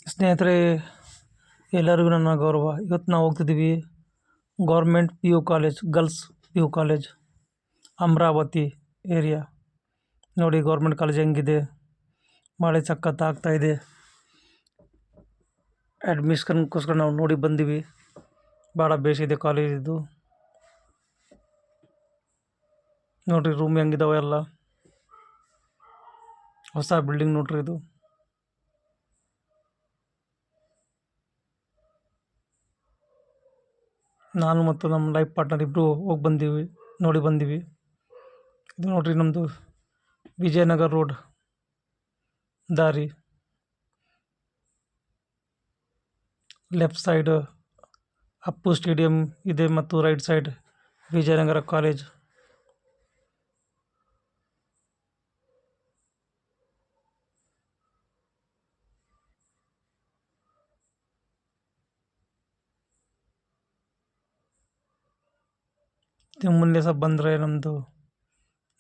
ಸ್ನೇಹಿತರೆ, ಎಲ್ಲರಿಗೂ ನನ್ನ ಗೌರವ. ಇವತ್ತು ನಾವು ಹೋಗ್ತಿದ್ದೀವಿ government P U college, girls P U college, Amaravati area. ನೋಡಿ ಗೌರ್ಮೆಂಟ್ ಕಾಲೇಜ್ ಹೆಂಗಿದೆ, ಮಳೆ ಸಖತ್ ಆಗ್ತಾ ಇದೆ. ಅಡ್ಮಿಷನ್ಗೋಸ್ಕರ ನಾವು ನೋಡಿ ಬಂದೀವಿ. ಭಾಳ ಬೇಸಿದೆ ಕಾಲೇಜ್ ಇದು. ನೋಡ್ರಿ ರೂಮ್ ಹೆಂಗಿದಾವೆ ಎಲ್ಲ. ಹೊಸ ಬಿಲ್ಡಿಂಗ್ ನೋಡ್ರಿ ಇದು. ನಾನು ಮತ್ತು ನಮ್ಮ ಲೈಫ್ ಪಾರ್ಟ್ನರ್ ಇಬ್ಬರು ಹೋಗಿ ಬಂದೀವಿ, ನೋಡಿ ಬಂದೀವಿ. ಇದು ನೋಡ್ರಿ ನಮ್ಮದು ವಿಜಯನಗರ ರೋಡ್ ದಾರಿ. ಲೆಫ್ಟ್ ಸೈಡ್ ಅಪ್ಪು ಸ್ಟೇಡಿಯಂ ಇದೆ ಮತ್ತು ರೈಟ್ ಸೈಡ್ ವಿಜಯನಗರ ಕಾಲೇಜ್. ನೀವು ಮುಂದೆ ಸಹ ಬಂದರೆ ನಮ್ಮದು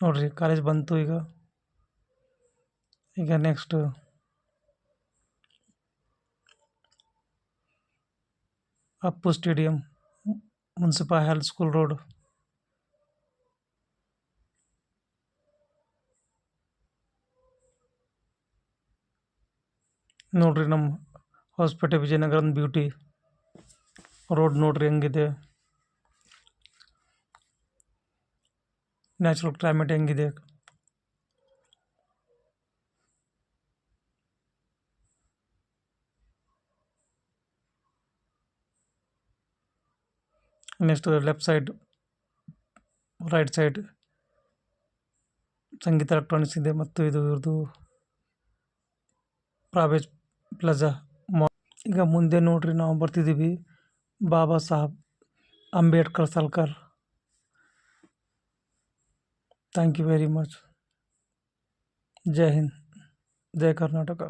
ನೋಡ್ರಿ ಕಾಲೇಜ್ ಬಂತು. ಈಗ next Appu stadium, municipal health school road. ನೋಡ್ರಿ ನಮ್ಮ ಹೊಸಪೇಟೆ ವಿಜಯನಗರದ ಬ್ಯೂಟಿ ರೋಡ್ ನೋಡ್ರಿ ಹೆಂಗಿದೆ. ನ್ಯಾಚುರಲ್ ಕ್ಲೈಮೇಟ್ ಹೆಂಗಿದೆ. Next left side right side Sangeetha electronics ಇದೆ ಮತ್ತು ಇದು ಇವ್ರದ್ದು ಪ್ರಾವೇಜ್ ಪ್ಲಾಜಾ. ಈಗ ಮುಂದೆ ನೋಡ್ರಿ ನಾವು ಬರ್ತಿದ್ದೀವಿ Baba Saheb Ambedkar circle. Thank you very much. Jai Hind, Jai Karnataka.